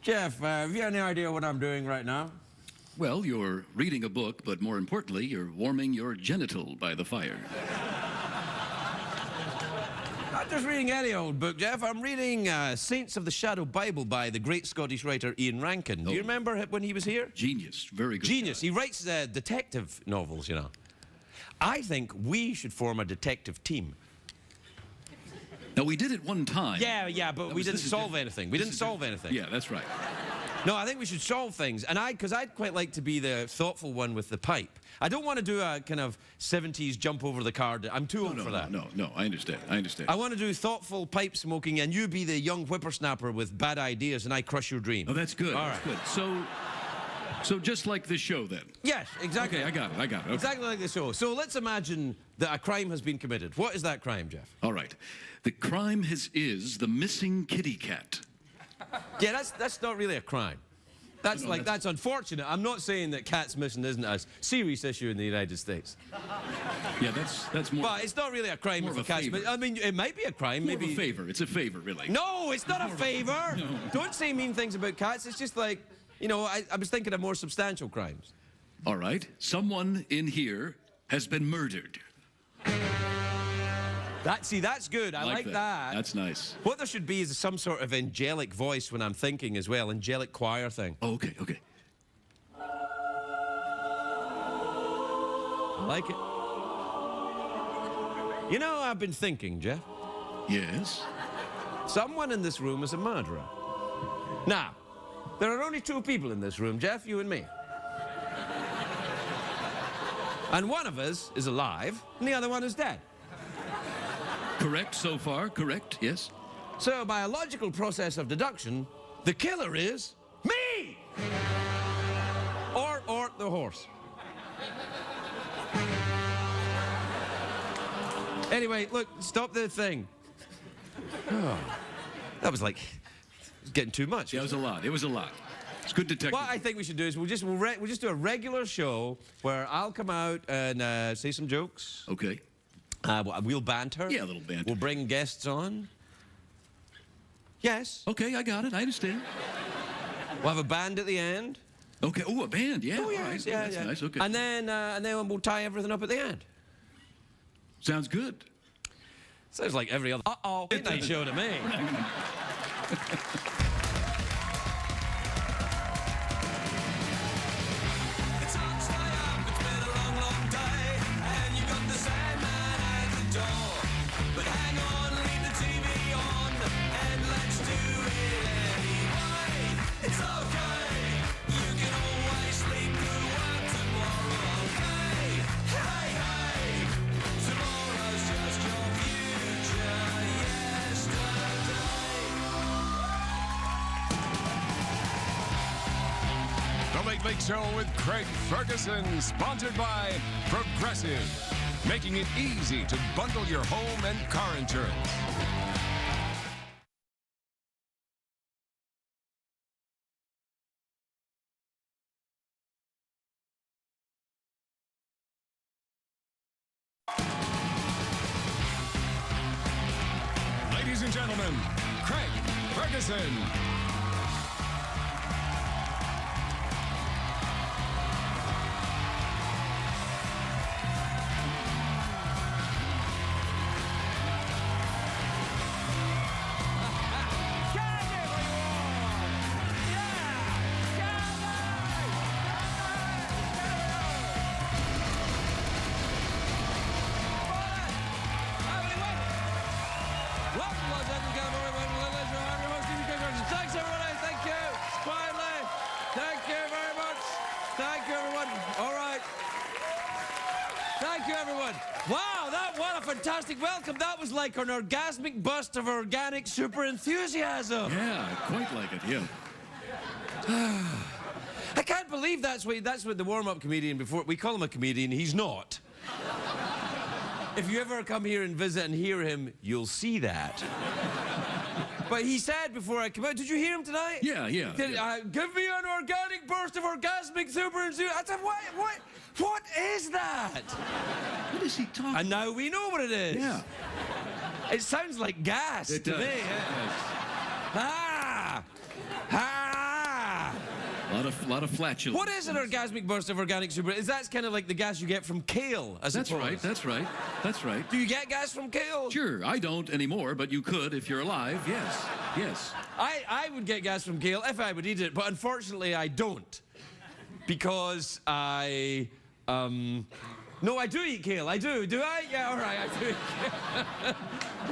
Jeff, have you any idea what I'm doing right now? Well, you're reading a book, but more importantly, you're warming your genital by the fire. Not just reading any old book, Jeff. I'm reading Saints of the Shadow Bible by the great Scottish writer Ian Rankin. Do you remember when he was here? Genius. Very good. Genius. He writes detective novels, you know. I think we should form a detective team. Now, we did it one time. Yeah, but we didn't solve anything. We didn't solve anything. Yeah, that's right. No, I think we should solve things. And because I'd quite like to be the thoughtful one with the pipe. I don't want to do a kind of 70s jump over the card. I'm too old for that. No, I understand. I want to do thoughtful pipe smoking, and you be the young whippersnapper with bad ideas, and I crush your dream. Oh, that's good. All that's right. Good. So just like this show, then? Yes, exactly. Okay, I got it. Okay. Exactly like this show. So let's imagine that a crime has been committed. What is that crime, Jeff? All right. The crime is the missing kitty cat. Yeah, that's not really a crime. That's unfortunate. I'm not saying that cats missing isn't a serious issue in the United States. Yeah, that's more. But it's not really a crime if a cat's missing. I mean, it might be a crime. More of a favor. It's a favor, really. No, it's not a favor. No. Don't say mean things about cats. It's just like, you know, I was thinking of more substantial crimes. All right. Someone in here has been murdered. That's good. I like that. That's nice. What there should be is some sort of angelic voice when I'm thinking as well. Angelic choir thing. Oh, okay. I like it. You know, I've been thinking, Jeff. Yes? Someone in this room is a murderer. Now, there are only two people in this room, Jeff, you and me. And one of us is alive, and the other one is dead. Correct so far, correct, yes. So, by a logical process of deduction, the killer is me! Or the horse. Anyway, look, stop the thing. Oh, that was like getting too much. Yeah, it was a lot. It's good detective. What I think we should do is we'll just do a regular show where I'll come out and say some jokes. Okay. We'll banter. Yeah, a little banter. We'll bring guests on. Yes. Okay, I got it. I understand. We'll have a band at the end. Okay. Oh, a band. Yeah. Oh, yes. All right. Yeah, That's yeah. nice. Okay. And then we'll tie everything up at the end. Sounds good. Sounds like every other midnight show to me. Big Show with Craig Ferguson, sponsored by Progressive, making it easy to bundle your home and car insurance. Ladies and gentlemen, Craig Ferguson. Thanks, everybody. Thank you. Quietly. Thank you very much. Thank you, everyone. All right. Thank you, everyone. Wow, what a fantastic welcome. That was like an orgasmic burst of organic super enthusiasm. Yeah, quite like it, yeah. I can't believe that's what the warm-up comedian, before we call him a comedian, he's not. If you ever come here and visit and hear him, you'll see that. But he said before I came out, did you hear him tonight? Yeah. Give me an organic burst of orgasmic super enthusiasm. I said, what is that? What is he talking about? And now we know what it is. Yeah. It sounds like gas It to does. me. It does. Ah! Ah! lot of flatulence. What is an orgasmic burst of organic super? Is that kind of like the gas you get from kale? That's right. That's right. That's right. Do you get gas from kale? Sure, I don't anymore, but you could if you're alive. Yes. Yes. I would get gas from kale if I would eat it, but unfortunately I don't. Because no, I do eat kale. I do. Do I? Yeah, all right, I do eat kale.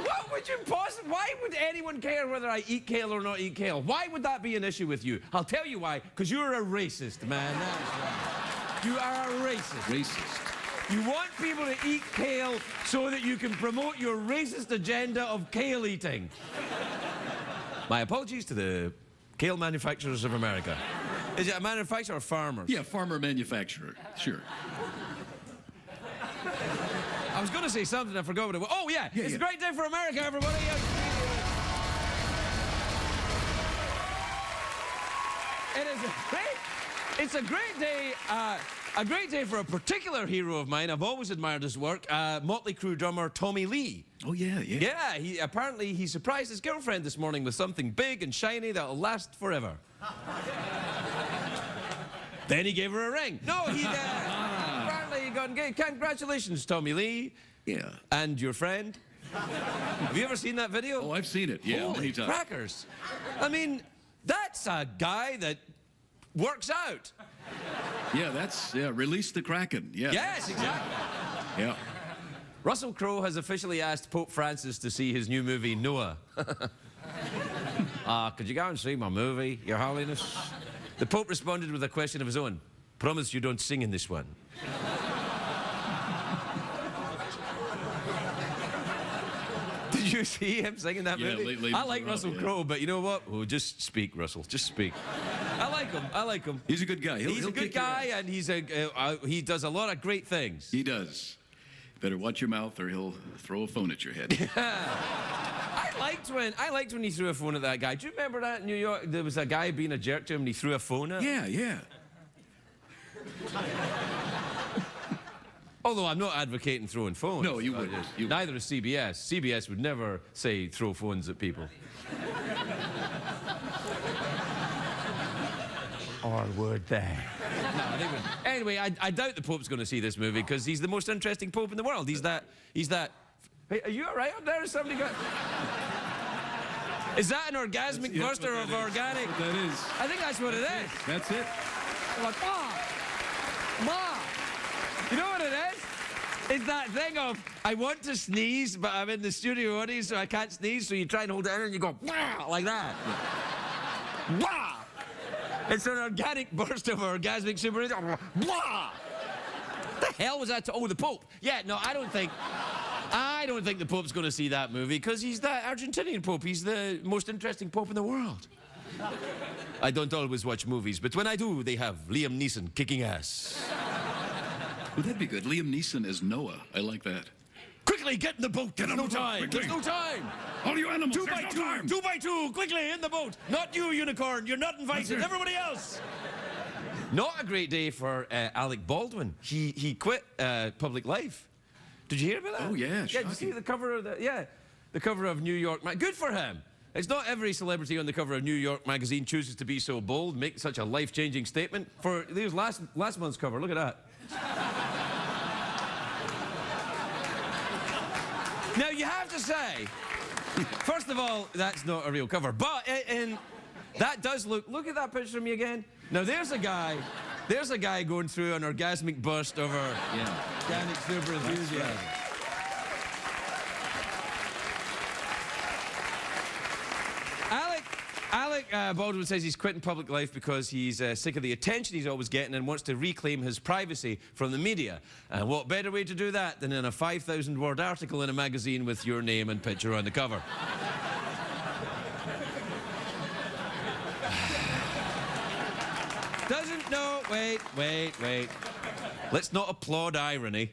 What would you possibly... Why would anyone care whether I eat kale or not eat kale? Why would that be an issue with you? I'll tell you why. Because you're a racist, man. That's right. You are a racist. Racist. You want people to eat kale so that you can promote your racist agenda of kale eating. My apologies to the kale manufacturers of America. Is it a manufacturer or farmers? Yeah, farmer manufacturer. Sure. I was going to say something, I forgot what it was. Oh, yeah. It's a great day for America, everybody. It's a great day. A great day for a particular hero of mine. I've always admired his work. Motley Crue drummer Tommy Lee. Oh, yeah, yeah. Yeah, apparently he surprised his girlfriend this morning with something big and shiny that'll last forever. Then he gave her a ring. No, apparently he got engaged. Congratulations, Tommy Lee. Yeah. And your friend. Have you ever seen that video? Oh, I've seen it. Yeah, Holy many times. crackers. I mean, that's a guy that works out. Yeah, release the Kraken. Yeah. Yes, exactly. Yeah. Russell Crowe has officially asked Pope Francis to see his new movie, Noah. Could you go and see my movie, Your Holiness? The Pope responded with a question of his own. Promise you don't sing in this one. Did you see him singing that movie? I like Russell Crowe, but you know what? Oh, just speak, Russell. Just speak. I like him. I like him. He's a good guy. He's a good guy, and he does a lot of great things. He does. Better watch your mouth, or he'll throw a phone at your head. I liked when he threw a phone at that guy. Do you remember that in New York? There was a guy being a jerk to him, and he threw a phone at him. Yeah. Although I'm not advocating throwing phones. No, you wouldn't. Neither is CBS. CBS would never say throw phones at people. Or would they? No, they wouldn't. Anyway, I doubt the Pope's going to see this movie because he's the most interesting Pope in the world. He's that. Hey, are you all right up there? Is somebody got... Is that an orgasmic burster of organic? That is. I think that's what it is. That's it. I'm like, Ma. You know what it is? It's that thing of, I want to sneeze, but I'm in the studio audience, so I can't sneeze, so you try and hold it in and you go, wah, like that. Wah! It's an organic burst of orgasmic super... Wah! What the hell was that? Oh, the Pope. Yeah, no, I don't think the Pope's going to see that movie because he's that Argentinian Pope. He's the most interesting Pope in the world. I don't always watch movies, but when I do, they have Liam Neeson kicking ass. Well, that'd be good. Liam Neeson as Noah. I like that. Quickly, get in the boat. There's no time. There's no time. All you animals, 2 by 2. 2 by 2. Quickly, in the boat. Not you, unicorn. You're not invited. Everybody else. Not a great day for Alec Baldwin. He quit public life. Did you hear about that? Oh, yeah. Yeah, did you see the cover of the cover of New York Magazine? Good for him. It's not every celebrity on the cover of New York Magazine chooses to be so bold, make such a life-changing statement. For there's last month's cover. Look at that. Now, you have to say, first of all, that's not a real cover, but that does look at that picture of me again. Now, there's a guy going through an orgasmic burst over organic super enthusiasm. Alec Baldwin says he's quitting public life because he's sick of the attention he's always getting and wants to reclaim his privacy from the media. And what better way to do that than in a 5,000-word article in a magazine with your name and picture on the cover? Wait. Let's not applaud irony.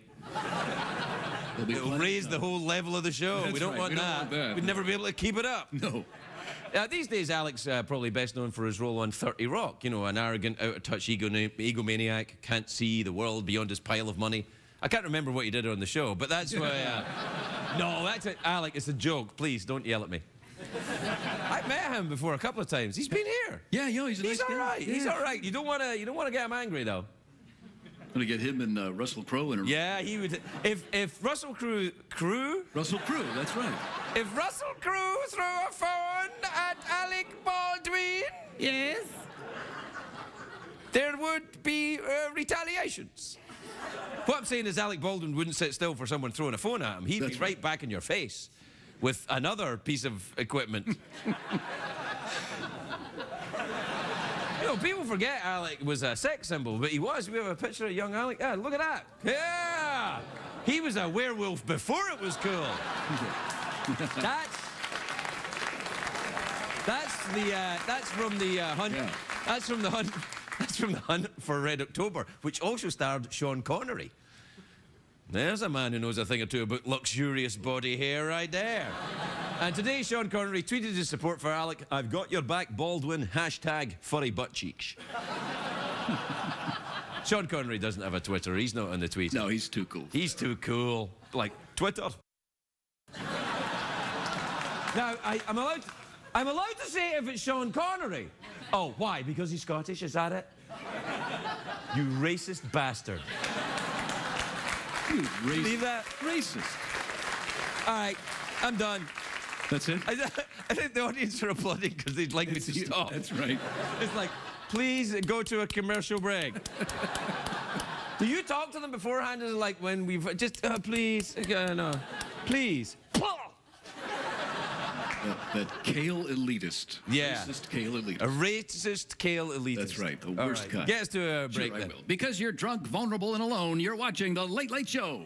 It'll raise the whole level of the show. We don't want that. We'd never be able to keep it up. No. These days, Alec's probably best known for his role on 30 Rock. You know, an arrogant, out-of-touch egomaniac, can't see the world beyond his pile of money. I can't remember what he did on the show, but that's why... No, that's it. Alec, it's a joke. Please, don't yell at me. I met met him before a couple of times. He's been here. Yeah, he's a nice He's all guy. right. Yeah. He's all right. You don't want to get him angry though. Gonna get him and Russell Crowe in a... Yeah, he would. If Russell Crowe, Russell Crowe, that's right. if Russell Crowe threw a phone at Alec Baldwin, Yes? there would be retaliations. What I'm saying is Alec Baldwin wouldn't sit still for someone throwing a phone at him. He'd That's be right back in your face with another piece of equipment. You know, people forget Alec was a sex symbol, but he was. We have a picture of young Alec. Yeah, look at that. Yeah! He was a werewolf before it was cool. That's from the hunt. Yeah. That's from the hunt. That's from the Hunt for Red October, which also starred Sean Connery. There's a man who knows a thing or two about luxurious body hair right there. And today, Sean Connery tweeted his support for Alec. I've got your back, Baldwin. # furry butt cheeks. Sean Connery doesn't have a Twitter. He's not on the tweet. No, he's too cool. He's too cool. Like Twitter. Now, I'm allowed to say if it's Sean Connery. Oh, why? Because he's Scottish, is that it? You racist bastard. You racist. Leave that. Racist. All right, I'm done. That's it? I think the audience are applauding because they'd like me to stop. That's right. It's like, please go to a commercial break. Do you talk to them beforehand? Is it like when we've just, please, no, please. That kale elitist. Yeah. Racist kale elitist. A racist kale elitist. That's right, the All worst kind. Get us to a break Sure, I then. will. Because you're drunk, vulnerable, and alone, you're watching The Late Late Show.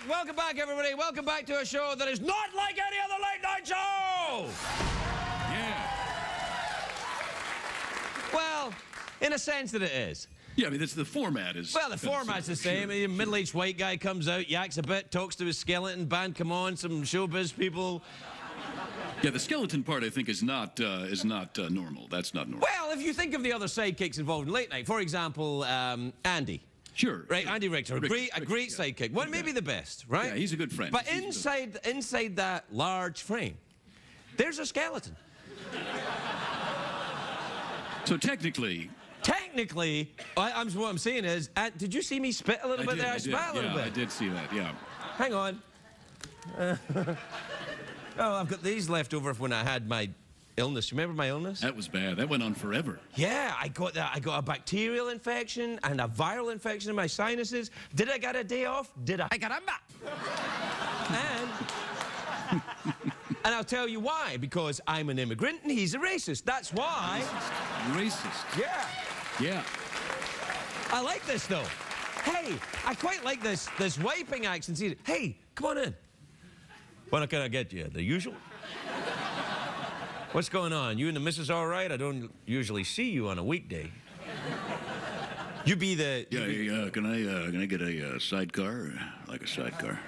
Welcome back, everybody. Welcome back to a show that is not like any other late night show. Yeah. Well, in a sense that it is. Yeah, I mean, that's the format is... Well, the format's the same. Sure. A middle-aged white guy comes out, yaks a bit, talks to his skeleton, band come on, some showbiz people. Yeah, the skeleton part, I think, is not normal. That's not normal. Well, if you think of the other sidekicks involved in late night, for example, Andy. Sure. Right, Andy Richter, a great yeah. sidekick. Well, maybe the best, right? Yeah, he's a good friend. But inside that large frame, there's a skeleton. So technically, what I'm saying is, did you see me spit a little bit there? I spat a little bit. I did see that, yeah. Hang on. Oh, I've got these left over when I had my illness. You remember my illness? That was bad. That went on forever. Yeah, I got that. I got a bacterial infection and a viral infection in my sinuses. Did I get a day off? Did I? Caramba! And I'll tell you why. Because I'm an immigrant and he's a racist. That's why. Racist. Yeah. Yeah. I like this though. Hey, I quite like this wiping accent. Hey, come on in. What can I get you? The usual? What's going on? You and the missus all right? I don't usually see you on a weekday. You be the... Yeah, can I get a sidecar? Like a sidecar.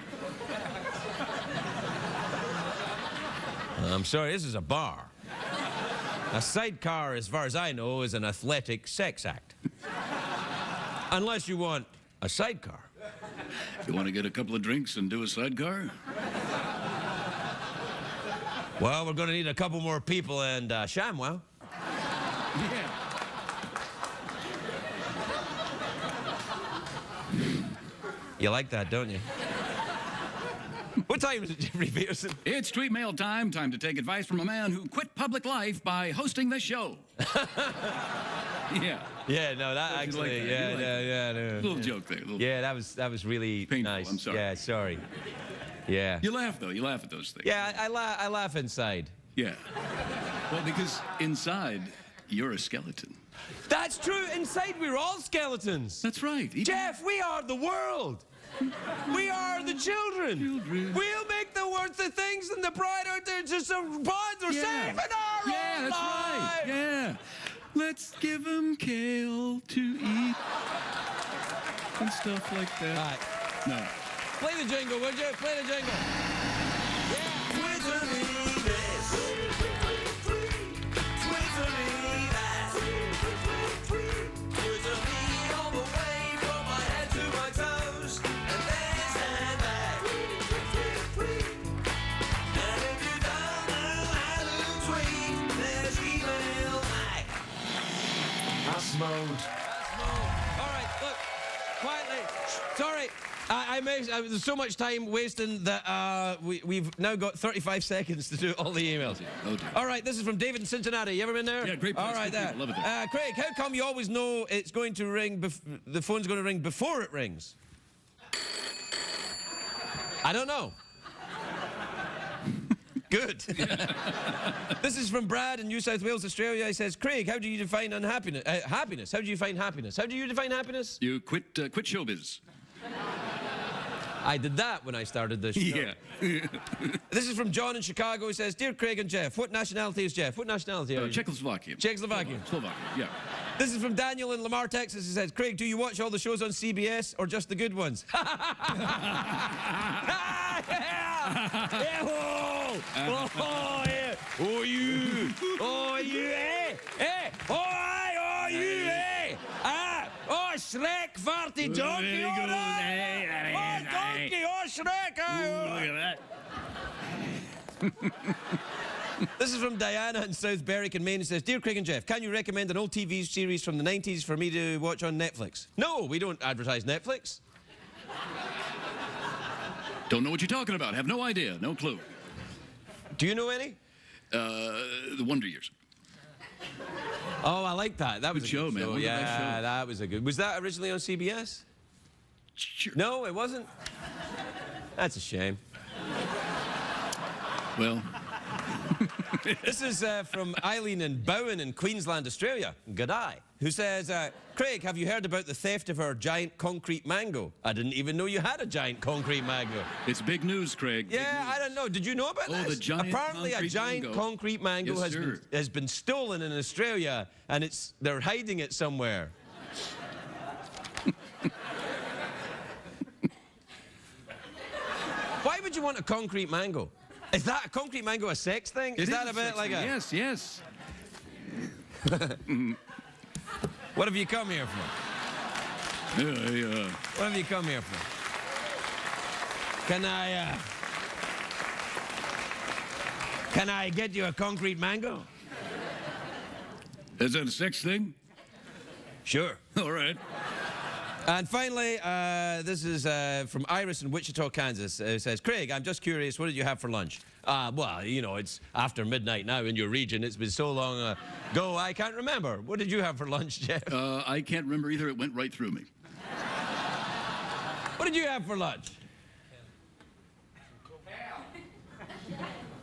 I'm sorry, this is a bar. A sidecar, as far as I know, is an athletic sex act. Unless you want a sidecar. You want to get a couple of drinks and do a sidecar? Well, we're going to need a couple more people and ShamWow. Yeah. You like that, don't you? What time is it, Jeffrey Peterson? It's tweet mail time. Time to take advice from a man who quit public life by hosting this show. Yeah. Yeah, no, that How'd you like actually, that? yeah, You like no. Little joke there. Yeah, that was really Painful, nice. I'm sorry. Yeah, sorry. Yeah. You laugh, though. You laugh at those things. Yeah, I laugh inside. Yeah. Well, because inside, you're a skeleton. That's true. Inside, we're all skeletons. That's right. Jeff, we are the world. We are the children. We'll make the world the things and the brighter just the bonds are saving our own that's lives. right. Yeah. Let's give them kale to eat and stuff like that. All right. No. Play the jingle, would you? Play the jingle. Mode. All right, look, quietly. Sorry, there's so much time wasting that we've now got 35 seconds to do all the emails. Oh dear. All right, this is from David in Cincinnati. You ever been there? Yeah, great place. All right, there. Love it there. Craig, how come you always know it's going to ring? The phone's going to ring before it rings? I don't know. Good. This is from Brad in New South Wales, Australia. He says, Craig, how do you define unhappiness? Happiness. How do you define happiness? How do you define happiness? You quit showbiz. I did that when I started this show. Yeah. This is from John in Chicago. He says, Dear Craig and Jeff, what nationality is Jeff? What nationality are you? Czechoslovakia. Czechoslovakia. Slovakia, yeah. This is from Daniel in Lamar, Texas. He says, Craig, do you watch all the shows on CBS or just the good ones? Oh, yeah. Oh, you. Oh, you, eh? Eh? Oh, I, oh, you, eh? Ah, oh, Shrek, farty donkey, all right. Oh, donkey, oh, Shrek, oh. Look at that. This is from Diana in South Berwick in Maine. It says, Dear Craig and Jeff, can you recommend an old TV series from the 90s for me to watch on Netflix? No, we don't advertise Netflix. Don't know what you're talking about. Have no idea. No clue. Do you know any? The Wonder Years. Oh, I like that. That was Good a show, good man. show. One of the best Yeah, shows. that was a good. Was that originally on CBS? Sure. No, it wasn't. That's a shame. Well, This is from Eileen in Bowen in Queensland, Australia. G'day. Who says, Craig, have you heard about the theft of our giant concrete mango? I didn't even know you had a giant concrete mango. it's big news, Craig. Big Yeah, news. I don't know. Did you know about Oh, this? the giant Apparently, a concrete giant mango. concrete mango Yes, sir. has been stolen in Australia, and they're hiding it somewhere. Why would you want a concrete mango? Is that a concrete mango a sex thing? Is that a bit like a... Yes, yes. What have you come here for? Yeah. What have you come here for? Can I get you a concrete mango? Is that a sex thing? Sure. All right. And finally, this is from Iris in Wichita, Kansas. It says, Craig, I'm just curious, what did you have for lunch? Well, you know, it's after midnight now in your region. It's been so long ago, I can't remember. What did you have for lunch, Jeff? I can't remember either. It went right through me. What did you have for lunch?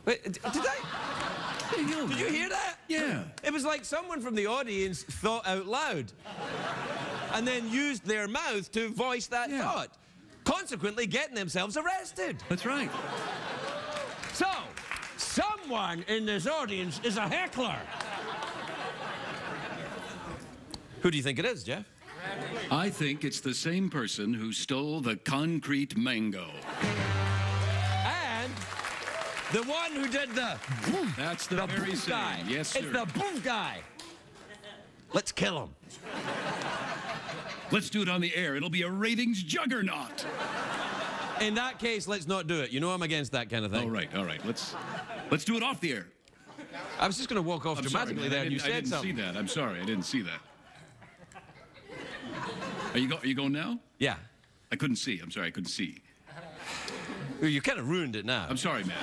Wait, did you hear that? Yeah. It was like someone from the audience thought out loud and then used their mouth to voice that thought, consequently getting themselves arrested. That's right. So, someone in this audience is a heckler. Who do you think it is, Jeff? I think it's the same person who stole the concrete mango. And the one who did the That's the very boof guy. same. Yes, sir. It's the boof guy. Let's kill him. Let's do it on the air. It'll be a ratings juggernaut. In that case, let's not do it. You know I'm against that kind of thing. All right. Let's do it off the air. I was just going to walk off I'm dramatically sorry, man. there and you I said didn't something. see that. I'm sorry. I didn't see that. Are you going now? Yeah. I couldn't see. I'm sorry. I couldn't see. You kind of ruined it now. I'm sorry, man.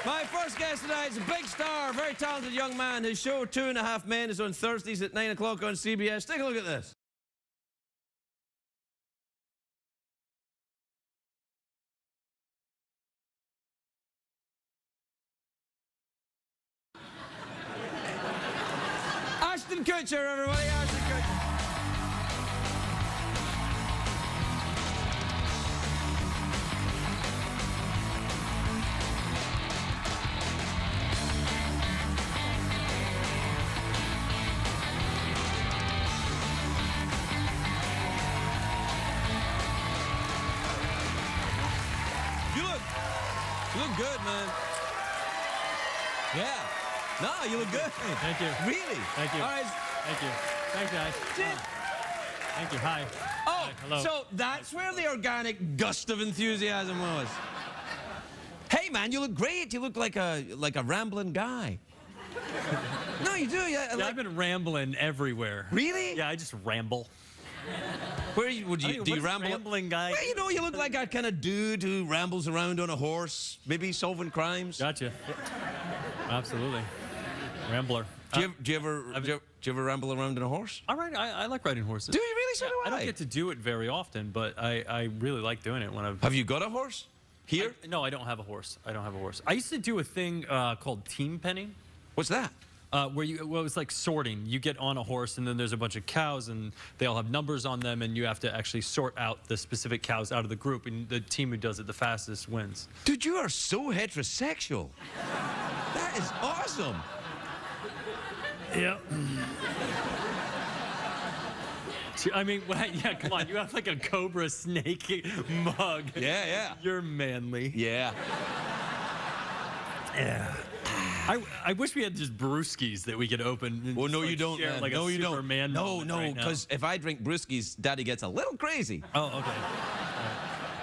My first guest tonight is a big star, a very talented young man. His show, 2.5 Men, is on Thursdays at 9 o'clock on CBS. Take a look at this. Ashton Kutcher, everybody. Ashton Kutcher. You look good, man. Yeah. No, you look good. Thank you. Really? Thank you. All right. Thank you. Thanks, guys. Thank you. Hi. Oh, Hi. Hello. so that's where the organic gust of enthusiasm was. Hey, man, you look great. You look like a rambling guy. No, you do. Yeah, Yeah, I've been rambling everywhere. Really? Yeah, I just ramble. Where would you do you what's ramble? rambling guy? Well, you know, you look like a kind of dude who rambles around on a horse, maybe solving crimes. Gotcha. Absolutely. Rambler. Do you ever ramble around on a horse? I like riding horses. Do you really? So do I don't get to do it very often, but I really like doing it when I've... Have you got a horse? Here? No, I don't have a horse. I don't have a horse. I used to do a thing called team penning. What's that? Well, it's like sorting. You get on a horse, and then there's a bunch of cows, and they all have numbers on them, and you have to actually sort out the specific cows out of the group, and the team who does it the fastest wins. Dude, you are so heterosexual. That is awesome. Yeah. I mean, yeah, come on. You have like a cobra snake mug. Yeah, yeah. You're manly. Yeah. Yeah. I wish we had just brewskis that we could open. And Well, no, just, you don't, share, man. Like no, a you don't. Superman No, moment no, right now. because if I drink brewskis, Daddy gets a little crazy. Oh, okay.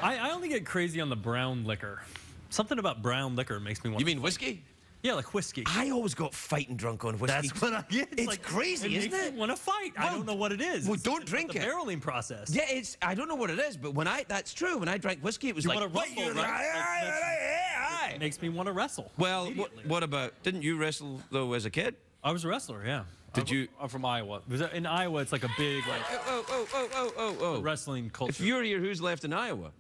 I only get crazy on the brown liquor. Something about brown liquor makes me want. You mean whiskey? Yeah, like whiskey. I always got fighting drunk on whiskey. That's what I get. It's like, crazy, isn't makes it? me want to fight. I Well, don't know what it is. well, It's don't drink the it. barreling process. Yeah, I don't know what it is, but that's true. When I drank whiskey, it was You like, want to wrestle, "What, right? It makes me want to wrestle. Well, immediately. what about, didn't you wrestle, though, as a kid? I was a wrestler, yeah. Did you? I'm from Iowa. In Iowa, it's like a big like Oh. wrestling culture. If you're here, who's left in Iowa?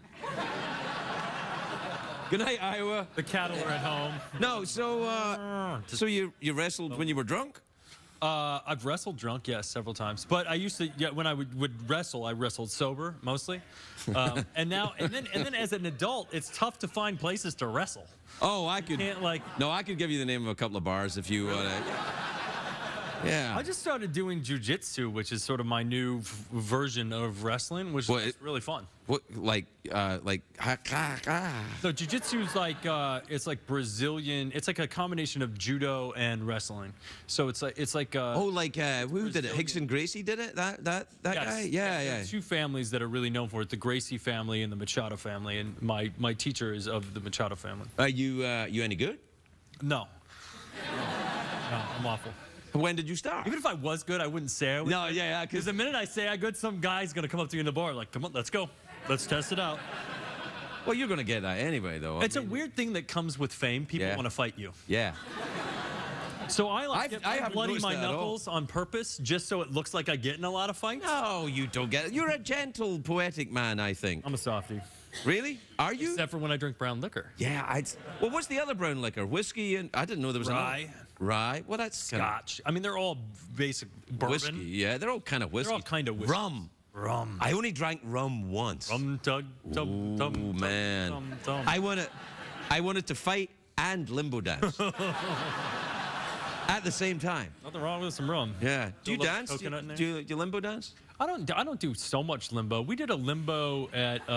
Good night, Iowa. The cattle are at home. No, so you wrestled when you were drunk? I've wrestled drunk, yes, several times. But I used to, when I would wrestle, I wrestled sober mostly. And then as an adult, it's tough to find places to wrestle. Oh, I could. Can't, like... No, I could give you the name of a couple of bars if you want to. Yeah. I just started doing jiu-jitsu, which is sort of my new version of wrestling, which is really fun. What, like. So jiu-jitsu is like it's like Brazilian. It's like a combination of judo and wrestling. So it's like. Oh, like who did it? Hicks and Gracie did it. That Yes. guy. Yeah. There are two families that are really known for it: the Gracie family and the Machado family. And my teacher is of the Machado family. Are you any good? No, I'm awful. When did you start? Even if I was good, I wouldn't say I was. No, good. yeah. Because the minute I say I'm good, some guy's gonna come up to you in the bar like, "Come on, let's go, let's test it out." Well, you're gonna get that anyway, though. It's a weird thing that comes with fame. People want to fight you. Yeah. So I haven't bloody noticed my that at all. knuckles on purpose just so it looks like I get in a lot of fights. No, you don't get it. You're a gentle, poetic man, I think. I'm a softie. Really? Are you? Except for when I drink brown liquor. Yeah, well, what's the other brown liquor? Whiskey and I didn't know there was Rye. another. Rye. Well, that's Scotch. I mean, they're all basic bourbon. whiskey. Yeah, they're all kind of whiskey. They're all kind of whiskey. Rum. I only drank rum once. Rum tug, tum, tum, Ooh, tum, man. tum, tum. I wanted to fight and limbo dance at the same time. Nothing wrong with some rum. Yeah. Do you Little dance? coconut in there. Do you limbo dance? I don't do so much limbo. We did a limbo at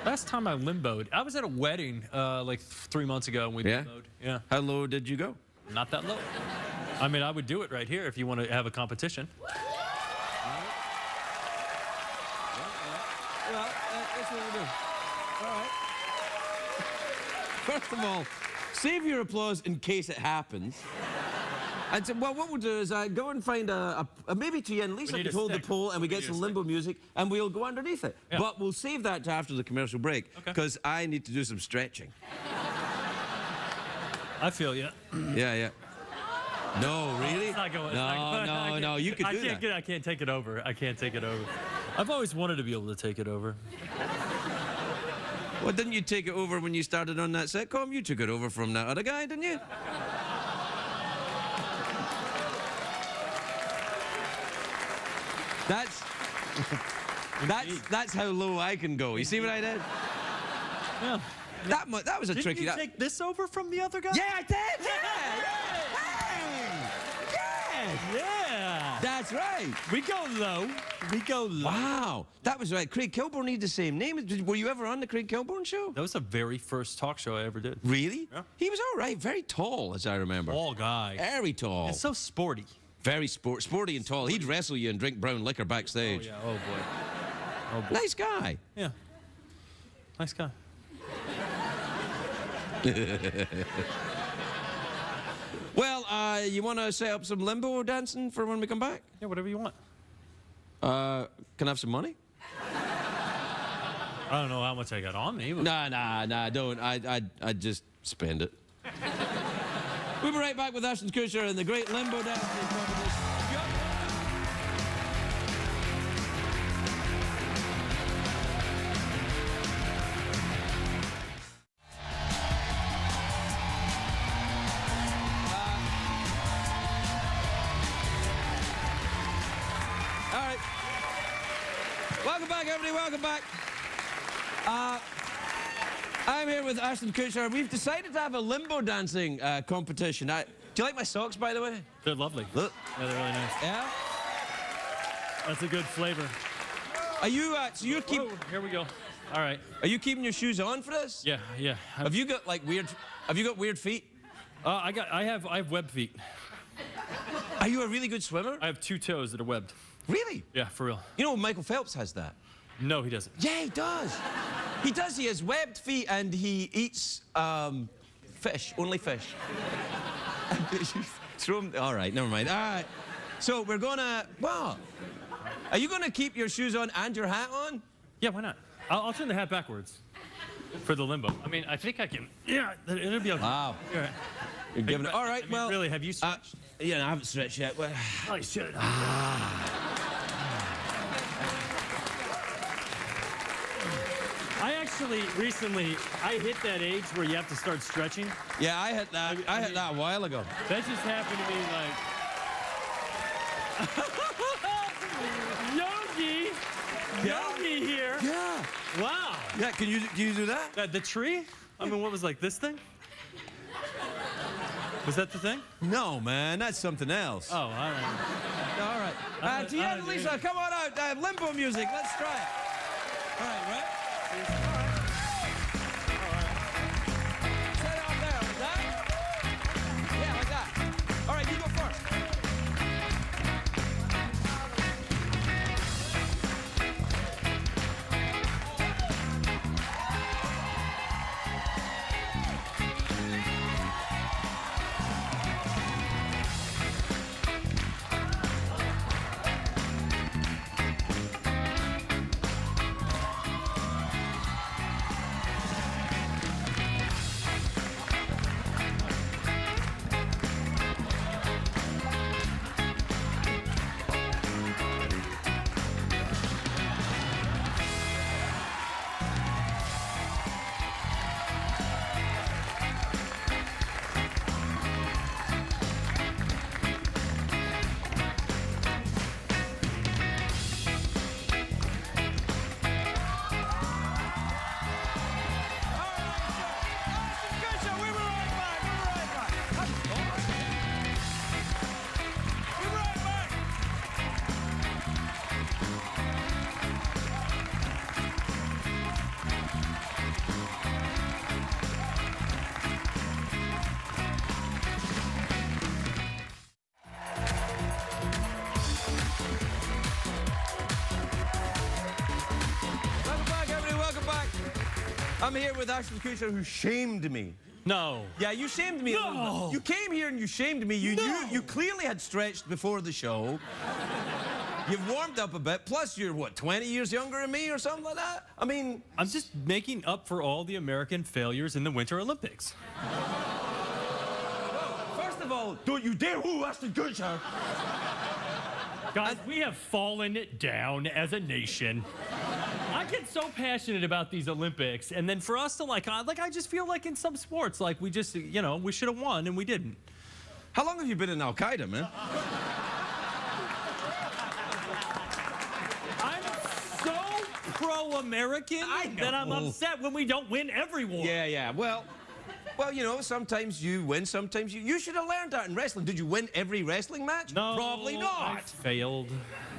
last time I limboed. I was at a wedding like 3 months ago and we limboed. Yeah. How low did you go? Not that low. I mean, I would do it right here if you want to have a competition. Well, that's what we'll do. All right. First of all, save your applause in case it happens. And so, well, what we'll do is go and find maybe to at least I need can a hold the stick. pole and we We get need a some stick. limbo music and we'll go underneath it. Yeah. But we'll save that to after the commercial break Okay. because I need to do some stretching. I feel you. Yeah. No, really? It's not going. No. You could do that. I can't take it over. I can't take it over. I've always wanted to be able to take it over. Well, didn't you take it over when you started on that sitcom? You took it over from that other guy, didn't you? That's how low I can go. You see what I did? Yeah. That was a tricky. Didn't you take this over from the other guy? Yeah, I did. Yeah. That's right. We go low. Wow, that was right. Craig Kilborn needs the same name. Were you ever on the Craig Kilborn show? That was the very first talk show I ever did. Really? Yeah. He was all right. Very tall, as I remember. Tall guy. Very tall. And so sporty. Very sporty and tall. He'd wrestle you and drink brown liquor Oh backstage. yeah. Oh boy. Oh boy. Nice guy. Yeah. Nice guy. Well, you want to set up some limbo dancing for when we come back? Yeah, whatever you want. Can I have some money? I don't know how much I got on me. But... Nah, don't. I'd just spend it. We'll be right back with Ashton Kutcher and the great limbo dancing competition. All right. Welcome back, everybody. Welcome back. I'm here with Ashton Kutcher. We've decided to have a limbo dancing competition. Do you like my socks, by the way? They're lovely. Look. Yeah, they're really nice. Yeah? That's a good flavor. Are you, so you're Whoa, here we go. All right. Are you keeping your shoes on for this? Yeah. Have you got weird feet? I have web feet. Are you a really good swimmer? I have 2 toes that are webbed. Really? Yeah, for real. You know Michael Phelps has that? No, he doesn't. Yeah, he does. He does. He has webbed feet and he eats fish, only fish. Throw him. All right, never mind. All right. So we're gonna. Wow. Are you gonna keep your shoes on and your hat on? Yeah, why not? I'll turn the hat backwards for the limbo. I mean, I think I can. Yeah, it'll be okay. Wow. You're right. You're giving it. All right. I mean, Well. really, have you stretched? Yeah, no, I haven't stretched yet. Well, I should. I actually recently hit that age where you have to start stretching. yeah, I hit that. I hit that a while ago. That just happened to me like Yogi here. Yeah. Wow. Yeah. Can you do that? The tree? I mean, what was like this thing? Was that the thing? No, man. That's something else. Oh, I don't know. All right. Tiana, Lisa, come on out. Limbo music. Let's try it. All right, right? Set it up there, like that? Yeah, like that. All right, you go first. I'm here with Ashton Kutcher, who shamed me. No. Yeah, you shamed me a little No. bit. You came here and you shamed me. You knew you clearly had stretched before the show. You've warmed up a bit. Plus, you're what, 20 years younger than me or something like that? I mean, I'm just making up for all the American failures in the Winter Olympics. of all, don't you dare woo Ashton Kutcher. Guys, we have fallen down as a nation. I get so passionate about these Olympics, and then for us to like I just feel like in some sports, like we just, you know, we should have won and we didn't. How long have you been in Al Qaeda, man? I'm so pro-American that I'm upset when we don't win every war. Yeah. Well, you know, sometimes you win, sometimes you should have learned that in wrestling. Did you win every wrestling match? No, Probably not. I failed.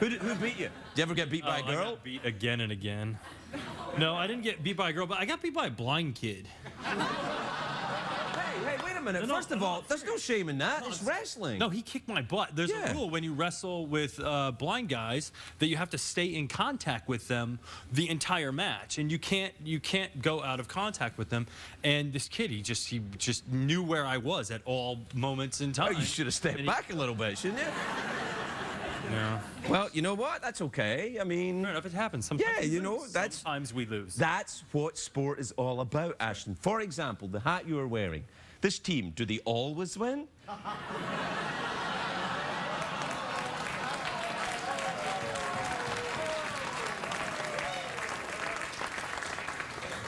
Who beat you? Did you ever get beat by a girl? I got beat again and again. No, I didn't get beat by a girl, but I got beat by a blind kid. Hey, wait a minute. First of all, there's no shame in that. It's wrestling. No, he kicked my butt. There's a rule when you wrestle with blind guys that you have to stay in contact with them the entire match, and you can't go out of contact with them. And this kid, he just knew where I was at all moments in time. Oh, you should have stepped back a little bit, shouldn't you? Yeah. Well, you know what? That's okay. I mean, Fair enough, it happens. Sometimes yeah, you know, sometimes we lose. That's what sport is all about, Ashton. For example, the hat you are wearing. This team, do they always win?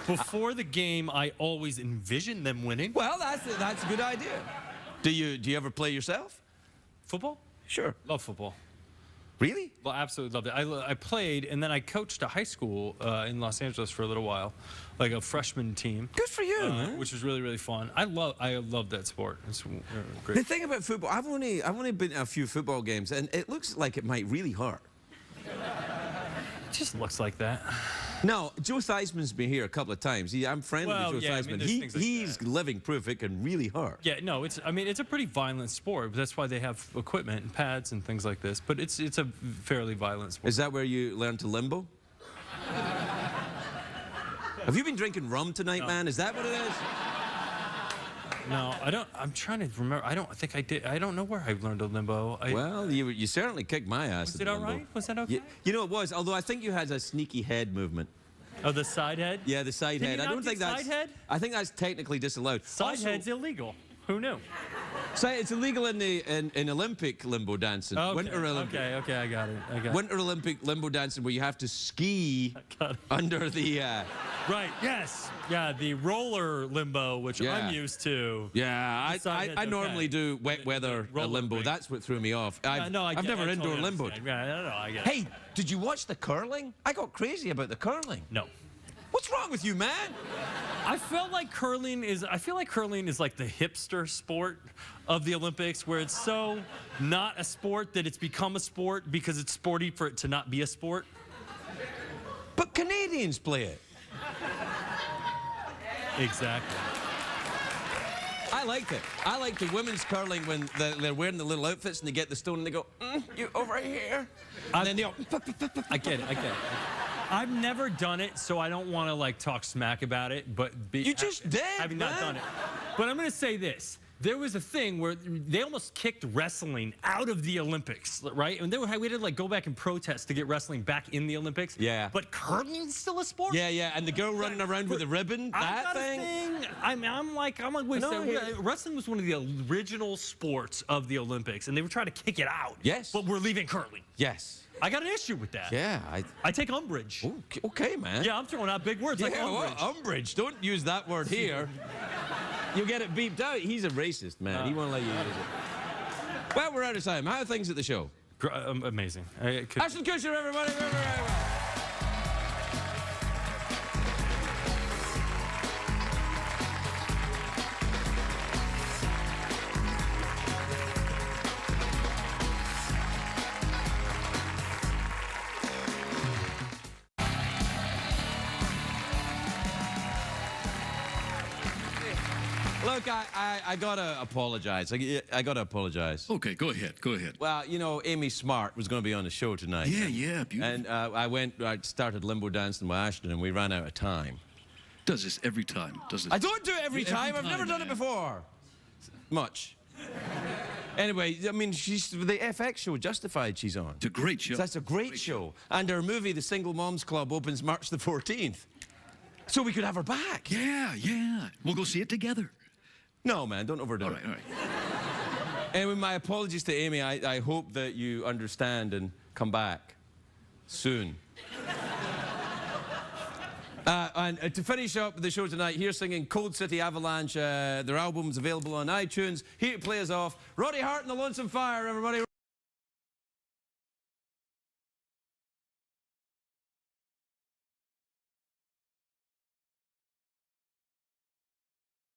Before the game, I always envisioned them winning. Well, that's a good idea. Do you ever play yourself? Football? Sure. Love football. Really? Well, absolutely loved it. I played, and then I coached a high school in Los Angeles for a little while, like a freshman team. Good for you, man. Which was really, really fun. I love that sport. It's great. The thing about football, I've only been to a few football games, and it looks like it might really hurt. It just looks like that. No, Joe Theismann's been here a couple of times. I'm friendly with Joe Theismann. He's living proof it can really hurt. Yeah, no, it's a pretty violent sport. That's why they have equipment and pads and things like this. But it's a fairly violent sport. Is that where you learned to limbo? Have you been drinking rum tonight, man? Is that what it is? No, I don't. I'm trying to remember. I don't think I did. I don't know where I learned to limbo. Well, you certainly kicked my ass. Was it all right? Was that okay? You know, it was. Although I think you had a sneaky head movement. Oh, the side head? Yeah, the side head. You I not don't think that's. Side head? I think that's technically disallowed. Side head's illegal. Who knew? So it's illegal in Olympic limbo dancing. Okay, Winter Olympic. Okay, I got it. Winter Olympic limbo dancing, where you have to ski under the. Right. Yes. Yeah. The roller limbo, which I'm used to. Yeah, I normally do wet weather limbo. Rink. That's what threw me off. I've never indoor limboed. Yeah, no, I get it. Hey, did you watch the curling? I got crazy about the curling. No. What's wrong with you, man? I feel like curling is like the hipster sport of the Olympics, where it's so not a sport that it's become a sport because it's sporty for it to not be a sport. But Canadians play it. Exactly. I liked it. I like the women's curling when they're wearing the little outfits and they get the stone and they go, you over here. And then they go, I get it. I've never done it, so I don't want to like talk smack about it. But you just did, having not done it. But I'm going to say this: there was a thing where they almost kicked wrestling out of the Olympics, right? And we had to like go back and protest to get wrestling back in the Olympics. Yeah. But curling's still a sport. Yeah. And the girl running around with the ribbon, that thing. I'm like, wait, wrestling was one of the original sports of the Olympics, and they were trying to kick it out. Yes. But we're leaving curling. Yes. I got an issue with that. Yeah, I take umbrage. Okay, man. Yeah, I'm throwing out big words like umbrage. Well, umbrage. Don't use that word here. You'll get it beeped out. He's a racist, man. He won't let you use it. Well, we're out of time. How are things at the show? Amazing. Ashton Kutcher, everybody. Look, I gotta apologize. I gotta apologize. Okay, go ahead. Well, you know, Amy Smart was going to be on the show tonight. Yeah, beautiful. And I started limbo dancing with Ashton, and we ran out of time. Does this every time? I don't do it every time. I've never done it before. Much. Anyway, I mean, she's the FX show, Justified, she's on. It's a great show. That's a great show. And her movie, The Single Moms Club, opens March the 14th. So we could have her back. Yeah. We'll go see it together. No, man, don't overdo it. All right. Anyway, my apologies to Amy. I hope that you understand and come back soon. And to finish up the show tonight, here singing Cold City Avalanche. Their album's available on iTunes. Here to play us off, Roddy Hart and the Lonesome Fire, everybody.